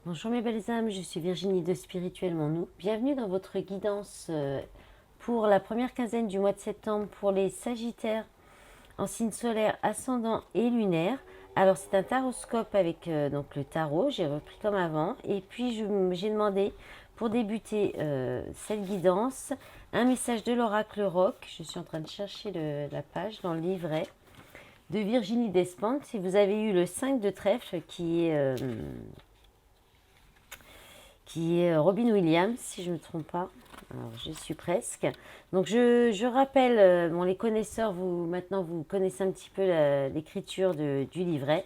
Bonjour mes belles âmes, je suis Virginie de Spirituellement Nous. Bienvenue dans votre guidance pour la première quinzaine du mois de septembre pour les Sagittaires en signe solaire, ascendant et lunaire. Alors c'est un taroscope avec donc le tarot, j'ai repris comme avant. Et puis j'ai demandé pour débuter cette guidance un message de l'oracle rock. Je suis en train de chercher la page dans le livret de Virginie Despentes. Si vous avez eu le 5 de trèfle qui est Robin Williams, si je ne me trompe pas. Alors, je suis presque. Donc, je rappelle, bon, les connaisseurs, maintenant, vous connaissez un petit peu l'écriture du livret.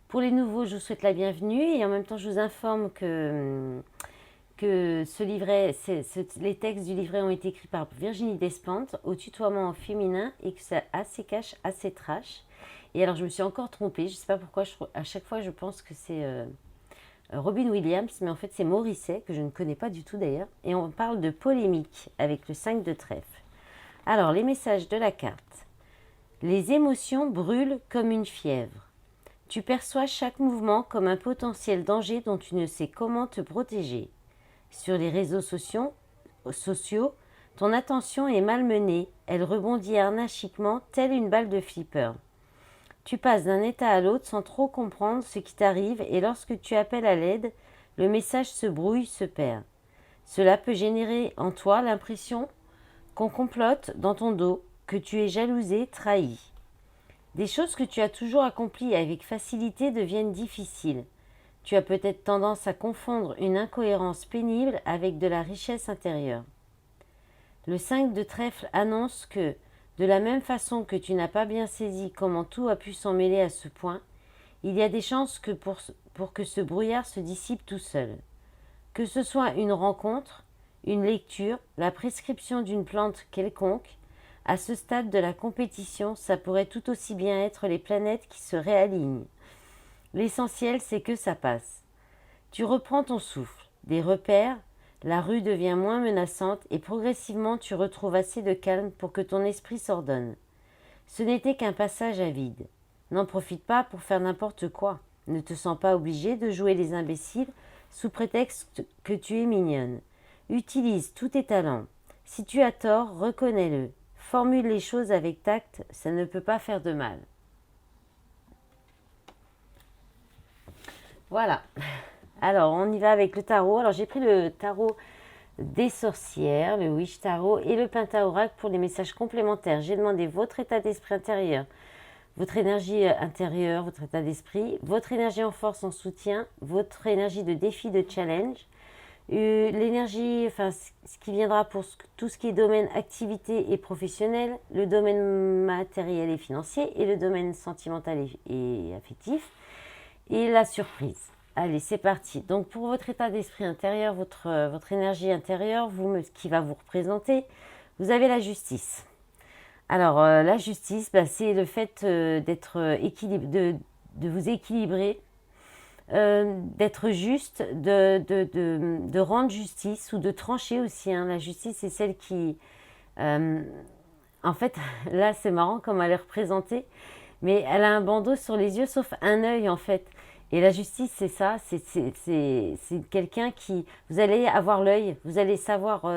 Pour les nouveaux, je vous souhaite la bienvenue et en même temps, je vous informe que ce livret, les textes du livret ont été écrits par Virginie Despentes au tutoiement féminin et que c'est assez cash, assez trash. Et alors, je me suis encore trompée. Je ne sais pas pourquoi, à chaque fois, je pense que c'est Robin Williams, mais en fait c'est Morisset, que je ne connais pas du tout d'ailleurs, et on parle de polémique avec le 5 de trèfle. Alors, les messages de la carte. Les émotions brûlent comme une fièvre. Tu perçois chaque mouvement comme un potentiel danger dont tu ne sais comment te protéger. Sur les réseaux sociaux, ton attention est malmenée, elle rebondit anarchiquement telle une balle de flipper. Tu passes d'un état à l'autre sans trop comprendre ce qui t'arrive et lorsque tu appelles à l'aide, le message se brouille, se perd. Cela peut générer en toi l'impression qu'on complote dans ton dos, que tu es jalousé, trahi. Des choses que tu as toujours accomplies avec facilité deviennent difficiles. Tu as peut-être tendance à confondre une incohérence pénible avec de la richesse intérieure. Le 5 de trèfle annonce que, de la même façon que tu n'as pas bien saisi comment tout a pu s'en mêler à ce point, il y a des chances que pour que ce brouillard se dissipe tout seul. Que ce soit une rencontre, une lecture, la prescription d'une plante quelconque, à ce stade de la compétition, ça pourrait tout aussi bien être les planètes qui se réalignent. L'essentiel, c'est que ça passe. Tu reprends ton souffle, des repères, la rue devient moins menaçante et progressivement tu retrouves assez de calme pour que ton esprit s'ordonne. Ce n'était qu'un passage à vide. N'en profite pas pour faire n'importe quoi. Ne te sens pas obligé de jouer les imbéciles sous prétexte que tu es mignonne. Utilise tous tes talents. Si tu as tort, reconnais-le. Formule les choses avec tact, ça ne peut pas faire de mal. Voilà. Alors, on y va avec le tarot. Alors, j'ai pris le tarot des sorcières, le Wish Tarot et le Pentaoracle pour les messages complémentaires. J'ai demandé votre état d'esprit intérieur, votre énergie intérieure, votre état d'esprit, votre énergie en force, en soutien, votre énergie de défi, de challenge, l'énergie, enfin ce qui viendra pour tout ce qui est domaine activité et professionnel, le domaine matériel et financier et le domaine sentimental et affectif, et la surprise. Allez, c'est parti. Donc pour votre état d'esprit intérieur, votre énergie intérieure, ce qui va vous représenter, vous avez la justice. Alors la justice, c'est le fait d'être de vous équilibrer, d'être juste, de rendre justice ou de trancher aussi, hein. La justice, c'est celle qui... euh, en fait, là, c'est marrant comme elle est représentée, mais elle a un bandeau sur les yeux, sauf un œil, en fait. Et la justice, c'est ça, c'est quelqu'un qui... Vous allez avoir l'œil, vous allez savoir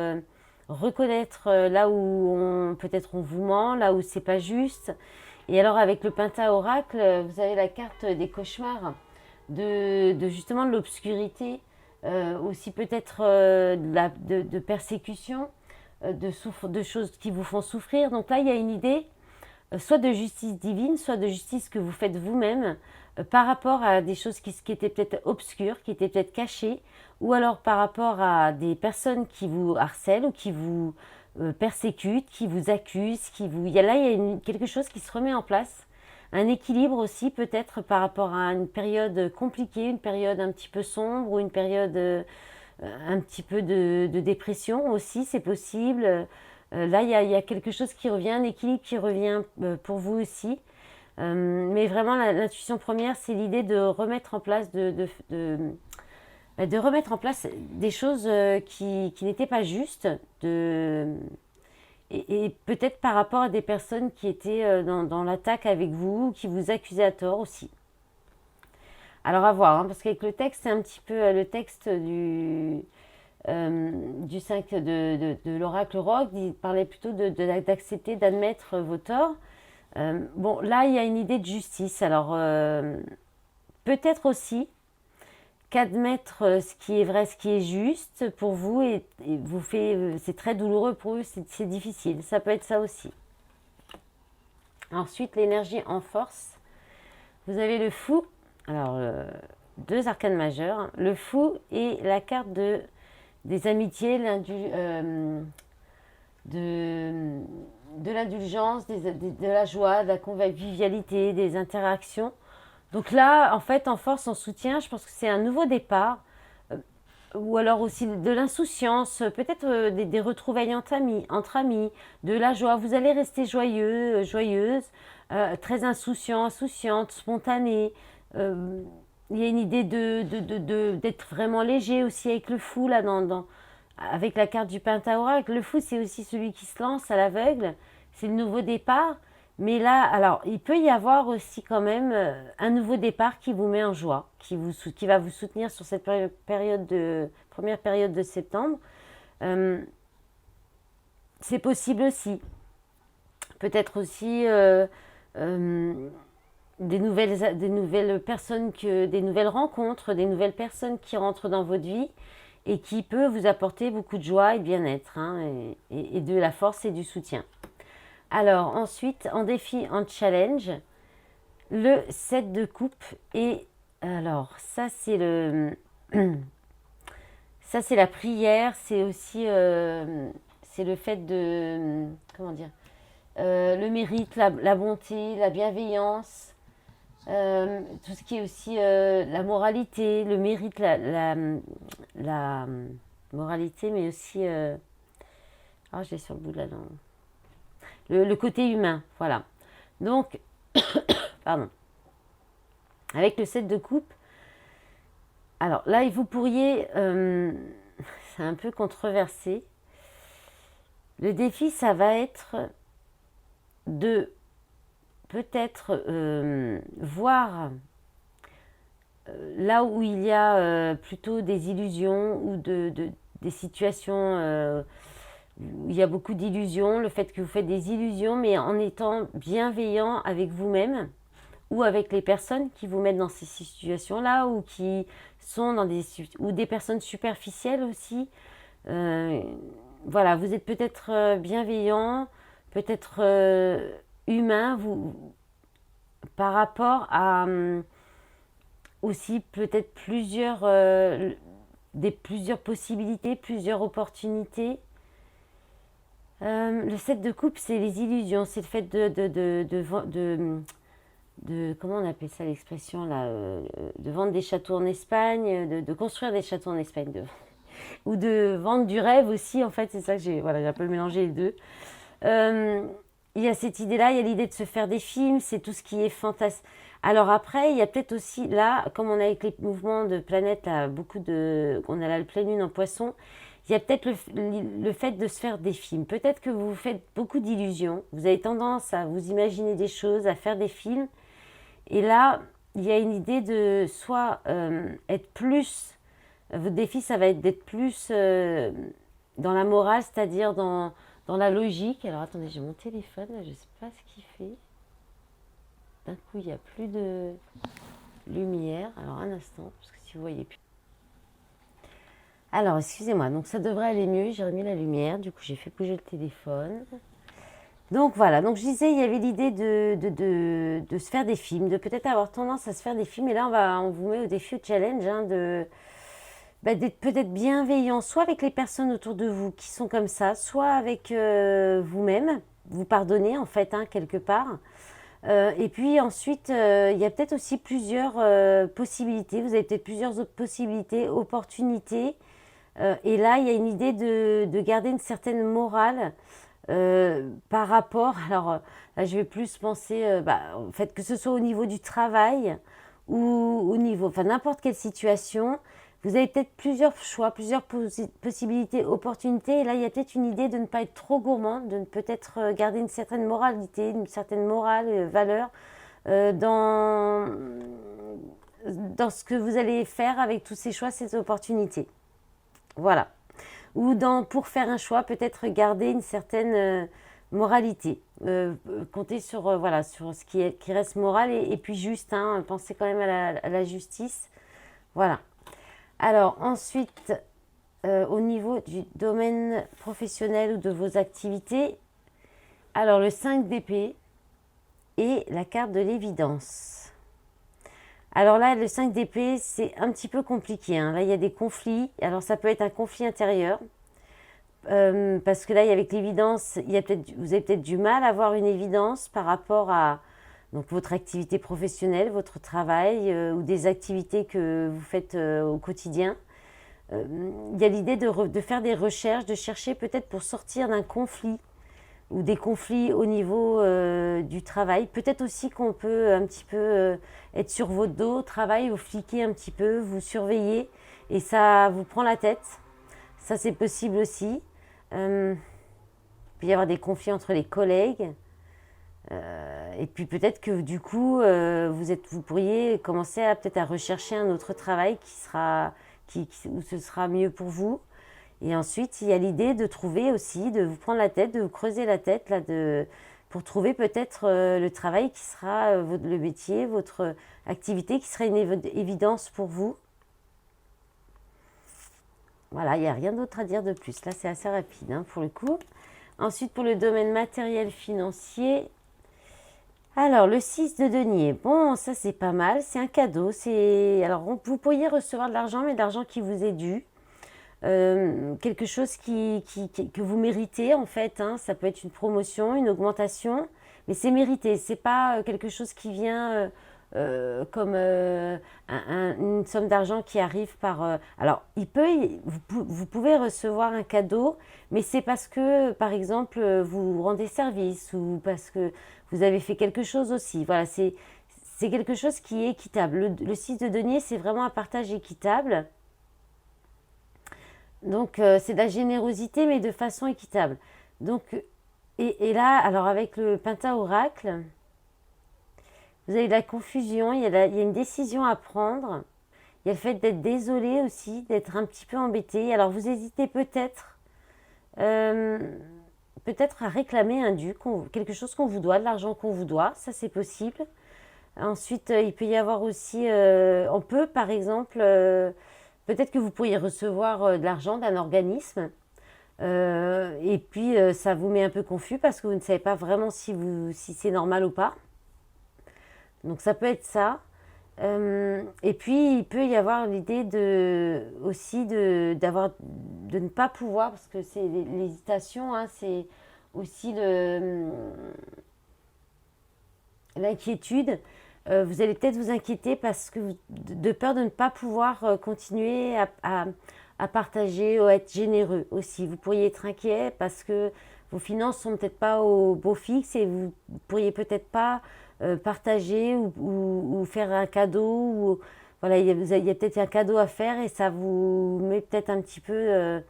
reconnaître là où peut-être on vous ment, là où c'est pas juste. Et alors, avec le Penta-Oracle, vous avez la carte des cauchemars, justement de l'obscurité, aussi peut-être de persécution, de choses qui vous font souffrir. Donc là, il y a une idée, soit de justice divine, soit de justice que vous faites vous-même par rapport à des choses qui étaient peut-être obscures, qui étaient peut-être cachées, ou alors par rapport à des personnes qui vous harcèlent ou qui vous persécutent, qui vous accusent, il y a quelque chose qui se remet en place. Un équilibre aussi peut-être par rapport à une période compliquée, une période un petit peu sombre ou une période un petit peu de dépression aussi, c'est possible. Là, il y a quelque chose qui revient, un équilibre qui revient pour vous aussi. Mais vraiment, l'intuition première, c'est l'idée de remettre en place, de remettre en place des choses qui n'étaient pas justes, et peut-être par rapport à des personnes qui étaient dans l'attaque avec vous, qui vous accusaient à tort aussi. Alors à voir, hein, parce qu'avec le texte, c'est un petit peu le texte du 5 de l'oracle Rogue, il parlait plutôt d'accepter, d'admettre vos torts. Bon, là, il y a une idée de justice. Alors, peut-être aussi qu'admettre ce qui est vrai, ce qui est juste pour vous, et vous fait, c'est très douloureux pour eux, c'est difficile. Ça peut être ça aussi. Ensuite, l'énergie en force. Vous avez le fou. Alors, deux arcanes majeures. Le fou et la carte des amitiés, de l'indulgence, de la joie, de la convivialité, des interactions. Donc là, en fait, en force, en soutien, je pense que c'est un nouveau départ, ou alors aussi de l'insouciance, peut-être des retrouvailles entre amis, de la joie. Vous allez rester joyeux, joyeuse, très insouciant, insouciante, spontanée. Euh, il y a une idée d'être vraiment léger aussi avec le fou, là, avec la carte du Pentaora. Le fou, c'est aussi celui qui se lance à l'aveugle. C'est le nouveau départ. Mais là, alors, il peut y avoir aussi quand même un nouveau départ qui vous met en joie, qui va vous soutenir sur cette première période de septembre. Euh, c'est possible aussi. Peut-être aussi des nouvelles personnes, des nouvelles rencontres, des nouvelles personnes qui rentrent dans votre vie et qui peut vous apporter beaucoup de joie et de bien-être, hein, et de la force et du soutien. Alors ensuite, en défi, en challenge, le 7 de coupe. Et alors ça c'est la prière, c'est aussi c'est le fait de, comment dire, le mérite, la bonté, la bienveillance, tout ce qui est aussi la moralité, le mérite, la moralité, mais aussi ah, je l'ai sur le bout de la langue, le côté humain, voilà. Donc, pardon, avec le 7 de coupe, alors là, vous pourriez, c'est un peu controversé, le défi, ça va être de peut-être voir là où il y a plutôt des illusions ou des situations où il y a beaucoup d'illusions, le fait que vous faites des illusions, mais en étant bienveillant avec vous-même ou avec les personnes qui vous mettent dans ces situations-là, ou qui sont ou des personnes superficielles aussi. Euh, voilà, vous êtes peut-être bienveillant, peut-être humain, par rapport à aussi peut-être plusieurs possibilités, plusieurs opportunités. Le 7 de coupe, c'est les illusions, c'est le fait comment on appelle ça l'expression là, de vendre des châteaux en Espagne, de construire des châteaux en Espagne, ou de vendre du rêve aussi, en fait, c'est ça que j'ai un peu mélangé les deux. Euh, il y a cette idée-là, il y a l'idée de se faire des films, c'est tout ce qui est fantasme. Alors après, il y a peut-être aussi là, comme on a avec les mouvements de planètes, là, on a là le pleine lune en poisson, il y a peut-être le fait de se faire des films. Peut-être que vous faites beaucoup d'illusions, vous avez tendance à vous imaginer des choses, à faire des films. Et là, il y a une idée de soit être plus, votre défi, ça va être d'être plus dans la morale, c'est-à-dire dans la logique. Alors attendez, j'ai mon téléphone, là, je ne sais pas ce qu'il fait. D'un coup, il n'y a plus de lumière. Alors un instant, parce que si vous voyez plus. Alors, excusez-moi, donc ça devrait aller mieux, j'ai remis la lumière, du coup j'ai fait bouger le téléphone. Donc voilà, donc je disais, il y avait l'idée de se faire des films, de peut-être avoir tendance à se faire des films, et là on vous met au défi, au challenge, hein, d'être peut-être bienveillant, soit avec les personnes autour de vous qui sont comme ça, soit avec vous-même, vous pardonner en fait, hein, quelque part. Et puis ensuite, il y a peut-être aussi plusieurs possibilités, vous avez peut-être plusieurs autres possibilités, opportunités. Et là, il y a une idée de garder une certaine morale par rapport, alors là, je vais plus penser, en fait, que ce soit au niveau du travail ou au niveau, enfin n'importe quelle situation, vous avez peut-être plusieurs choix, plusieurs possibilités, opportunités, et là il y a peut-être une idée de ne pas être trop gourmand, de peut-être garder une certaine moralité, une certaine morale, valeur, dans dans ce que vous allez faire avec tous ces choix, ces opportunités. Voilà. Ou pour faire un choix, peut-être garder une certaine moralité. Compter sur, voilà, sur ce qui reste moral et puis juste, hein, pensez quand même à la justice. Voilà. Alors ensuite, au niveau du domaine professionnel ou de vos activités, alors le 5 d'épée et la carte de l'évidence. Alors là, le 5 d'épée, c'est un petit peu compliqué, hein. Là, il y a des conflits. Alors ça peut être un conflit intérieur. Parce que là, avec l'évidence, vous avez peut-être du mal à avoir une évidence par rapport à donc, votre activité professionnelle, votre travail ou des activités que vous faites au quotidien. Il y a l'idée de faire des recherches, de chercher peut-être pour sortir d'un conflit ou des conflits au niveau du travail. Peut-être aussi qu'on peut un petit peu être sur votre dos au travail, vous fliquer un petit peu, vous surveiller et ça vous prend la tête. Ça, c'est possible aussi. Il peut y avoir des conflits entre les collègues. Et puis peut-être que du coup, vous pourriez commencer peut-être à rechercher un autre travail où ce sera mieux pour vous. Et ensuite, il y a l'idée de trouver aussi, de vous prendre la tête, de vous creuser la tête là, pour trouver peut-être le travail qui sera le métier, votre activité qui sera une évidence pour vous. Voilà, il n'y a rien d'autre à dire de plus. Là, c'est assez rapide hein, pour le coup. Ensuite, pour le domaine matériel financier, alors le 6 de denier, bon, ça c'est pas mal, c'est un cadeau. Alors, vous pourriez recevoir de l'argent, mais de l'argent qui vous est dû. Quelque chose que vous méritez en fait, hein. Ça peut être une promotion, une augmentation, mais c'est mérité. C'est pas quelque chose qui vient comme une somme d'argent qui arrive par. Alors, vous pouvez recevoir un cadeau, mais c'est parce que, par exemple, vous rendez service ou parce que vous avez fait quelque chose aussi. Voilà, c'est quelque chose qui est équitable. Le 6 de denier, c'est vraiment un partage équitable. Donc, c'est de la générosité, mais de façon équitable. Donc, et là, alors avec le Pentaoracle, vous avez de la confusion, il y a une décision à prendre. Il y a le fait d'être désolé aussi, d'être un petit peu embêté. Alors, vous hésitez peut-être à réclamer un dû, quelque chose qu'on vous doit, de l'argent qu'on vous doit. Ça, c'est possible. Ensuite, il peut y avoir aussi, on peut par exemple, peut-être que vous pourriez recevoir de l'argent d'un organisme et puis ça vous met un peu confus parce que vous ne savez pas vraiment si c'est normal ou pas. Donc ça peut être ça. Et puis il peut y avoir l'idée aussi de ne pas pouvoir, parce que c'est l'hésitation, hein, c'est aussi l'inquiétude. Vous allez peut-être vous inquiéter parce que de peur de ne pas pouvoir continuer à partager ou à être généreux aussi. Vous pourriez être inquiet parce que vos finances sont peut-être pas au beau fixe et vous pourriez peut-être pas partager ou faire un cadeau. Voilà, il y a peut-être un cadeau à faire et ça vous met peut-être un petit peu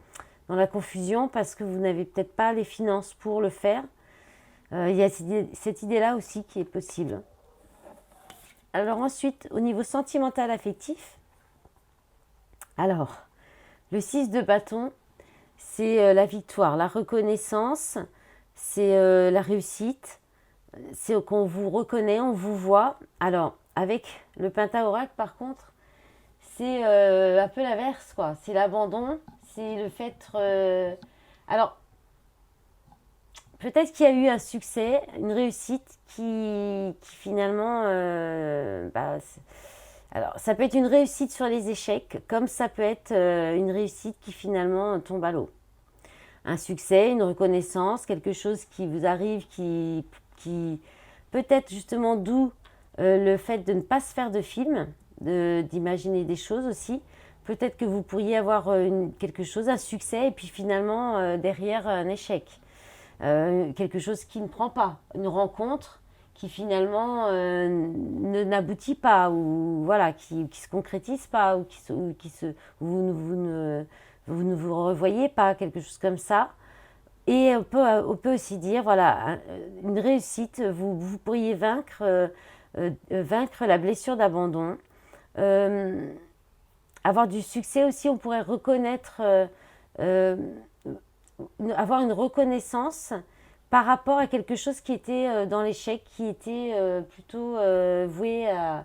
dans la confusion parce que vous n'avez peut-être pas les finances pour le faire. Il y a cette idée-là aussi qui est possible. Alors ensuite, au niveau sentimental affectif, alors, le 6 de bâton, c'est la victoire, la reconnaissance, c'est la réussite, c'est qu'on vous reconnaît, on vous voit. Alors, avec le Pentaoracle, par contre, c'est un peu l'inverse, quoi. C'est l'abandon, c'est le fait... alors, peut-être qu'il y a eu un succès, une réussite qui finalement... alors, ça peut être une réussite sur les échecs, comme ça peut être une réussite qui finalement tombe à l'eau. Un succès, une reconnaissance, quelque chose qui vous arrive, qui peut-être justement d'où le fait de ne pas se faire de film, d'imaginer des choses aussi. Peut-être que vous pourriez avoir quelque chose, un succès, et puis finalement derrière un échec. Quelque chose qui ne prend pas, une rencontre qui finalement n'aboutit pas ou voilà qui se concrétise pas ou vous ne vous revoyez pas, quelque chose comme ça. Et on peut aussi dire voilà une réussite, vous pourriez vaincre la blessure d'abandon, avoir du succès aussi, on pourrait reconnaître, euh, avoir une reconnaissance par rapport à quelque chose qui était dans l'échec, qui était plutôt voué à-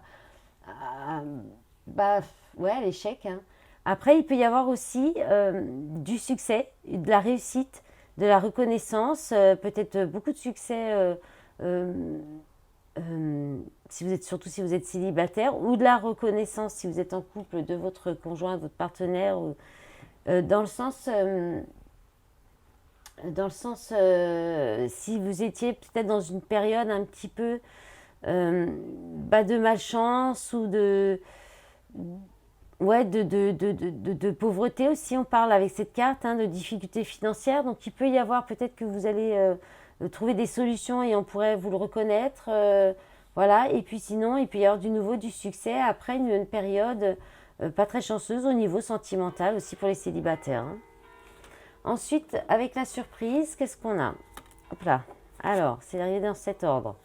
bah, ouais, à l'échec, hein. Après, il peut y avoir aussi du succès, de la réussite, de la reconnaissance, peut-être beaucoup de succès euh, si vous êtes, surtout si vous êtes célibataire, ou de la reconnaissance si vous êtes en couple de votre conjoint, votre partenaire, ou, dans le sens, si vous étiez peut-être dans une période un petit peu de malchance ou ouais, de pauvreté aussi, on parle avec cette carte, hein, de difficultés financières. Donc il peut y avoir peut-être que vous allez trouver des solutions et on pourrait vous le reconnaître. Voilà, et puis sinon, il peut y avoir du nouveau, du succès après une période pas très chanceuse au niveau sentimental aussi pour les célibataires, hein. Ensuite, avec la surprise, qu'est-ce qu'on a? Hop là. Alors, c'est arrivé dans cet ordre.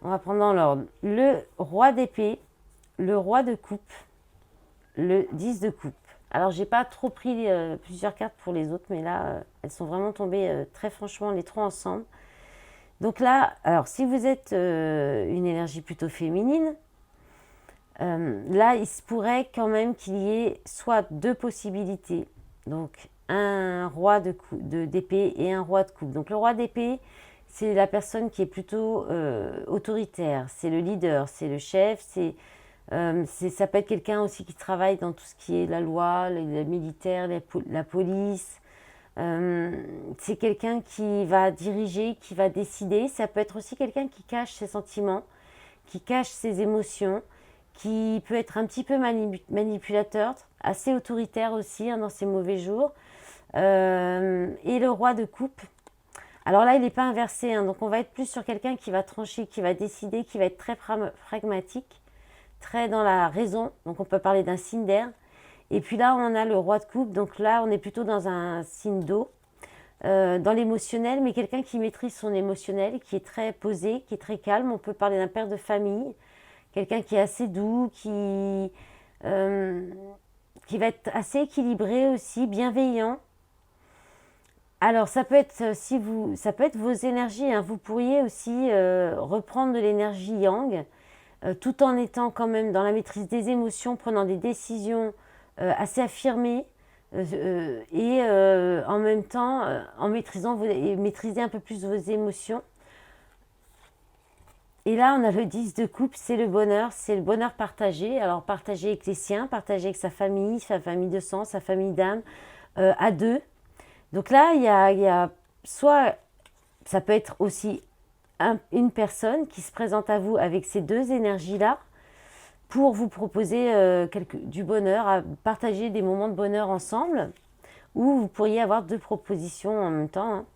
On va prendre dans l'ordre. Le roi d'épée, le roi de coupe, le 10 de coupe. Alors, j'ai pas trop pris plusieurs cartes pour les autres, mais là, elles sont vraiment tombées très franchement les trois ensemble. Donc là, alors si vous êtes une énergie plutôt féminine, là, il se pourrait quand même qu'il y ait soit deux possibilités. Donc, un roi d'épée et un roi de coupe. Donc, le roi d'épée, c'est la personne qui est plutôt autoritaire, c'est le leader, c'est le chef, ça peut être quelqu'un aussi qui travaille dans tout ce qui est la loi, le militaire, la police. C'est quelqu'un qui va diriger, qui va décider. Ça peut être aussi quelqu'un qui cache ses sentiments, qui cache ses émotions, qui peut être un petit peu manipulateur, assez autoritaire aussi, hein, dans ses mauvais jours. Et le roi de coupe. Alors là, il n'est pas inversé, hein, donc on va être plus sur quelqu'un qui va trancher, qui va décider, qui va être très pragmatique, très dans la raison. Donc on peut parler d'un signe d'air. Et puis là, on a le roi de coupe. Donc là, on est plutôt dans un signe d'eau, dans l'émotionnel, mais quelqu'un qui maîtrise son émotionnel, qui est très posé, qui est très calme. On peut parler d'un père de famille, quelqu'un qui est assez doux, qui va être assez équilibré aussi, bienveillant. Alors, ça peut être, ça peut être vos énergies, hein. Vous pourriez aussi reprendre de l'énergie yang, tout en étant quand même dans la maîtrise des émotions, prenant des décisions assez affirmées et en même temps en maîtriser un peu plus vos émotions. Et là, on a le 10 de coupe, c'est le bonheur partagé. Alors, partagé avec les siens, partagé avec sa famille de sang, sa famille d'âme, à deux. Donc là, il y a soit, ça peut être aussi une personne qui se présente à vous avec ces deux énergies-là pour vous proposer du bonheur, à partager des moments de bonheur ensemble, ou vous pourriez avoir deux propositions en même temps, hein.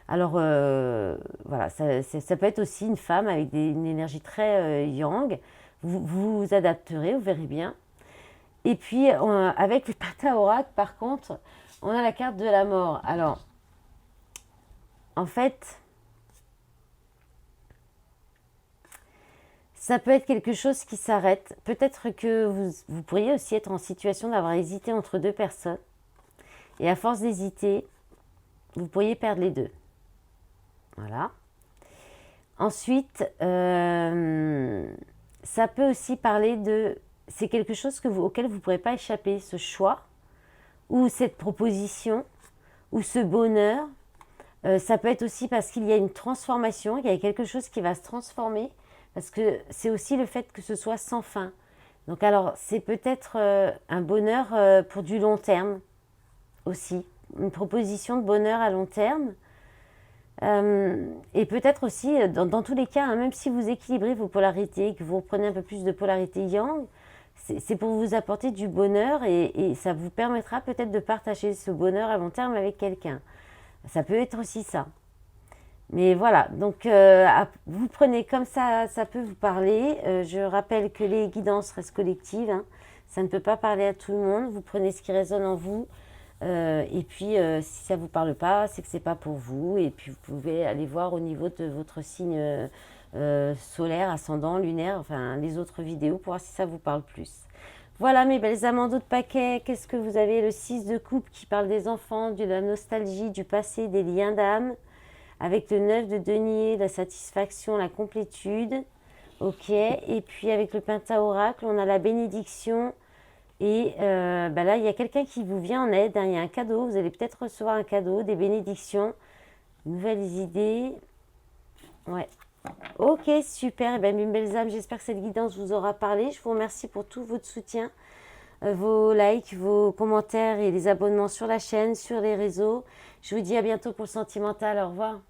Alors voilà, ça peut être aussi une femme avec une énergie très yang. Vous vous adapterez, vous verrez bien. Et puis avec le Pentahoracle, par contre, on a la carte de la mort. Alors, en fait, ça peut être quelque chose qui s'arrête. Peut-être que vous pourriez aussi être en situation d'avoir hésité entre deux personnes. Et à force d'hésiter, vous pourriez perdre les deux. Voilà. Ensuite, ça peut aussi parler de... C'est quelque chose auquel vous ne pourrez pas échapper, ce choix, ou cette proposition, ou ce bonheur. Ça peut être aussi parce qu'il y a une transformation, il y a quelque chose qui va se transformer, parce que c'est aussi le fait que ce soit sans fin. Donc alors, c'est peut-être un bonheur pour du long terme aussi, une proposition de bonheur à long terme. Et peut-être aussi, dans tous les cas, hein, même si vous équilibrez vos polarités, que vous reprenez un peu plus de polarité yang, c'est pour vous apporter du bonheur et ça vous permettra peut-être de partager ce bonheur à long terme avec quelqu'un. Ça peut être aussi ça. Mais voilà, donc vous prenez comme ça peut vous parler. Je rappelle que les guidances restent collectives, hein. Ça ne peut pas parler à tout le monde. Vous prenez ce qui résonne en vous. Et puis, si ça ne vous parle pas, c'est que c'est pas pour vous. Et puis, vous pouvez aller voir au niveau de votre signe solaire, ascendant, lunaire, enfin les autres vidéos pour voir si ça vous parle plus. Voilà mes belles âmes en dos de paquet. Qu'est-ce que vous avez? Le 6 de coupe qui parle des enfants, de la nostalgie, du passé, des liens d'âme. Avec le 9 de denier, la satisfaction, la complétude. Ok. Et puis avec le pentaoracle, on a la bénédiction. Et là, il y a quelqu'un qui vous vient en aide. Hein. Il y a un cadeau. Vous allez peut-être recevoir un cadeau, des bénédictions, nouvelles idées. Ouais. Ok, super. Eh ben, mes belles âmes, j'espère que cette guidance vous aura parlé. Je vous remercie pour tout votre soutien, vos likes, vos commentaires et les abonnements sur la chaîne, sur les réseaux. Je vous dis à bientôt pour le sentimental. Au revoir.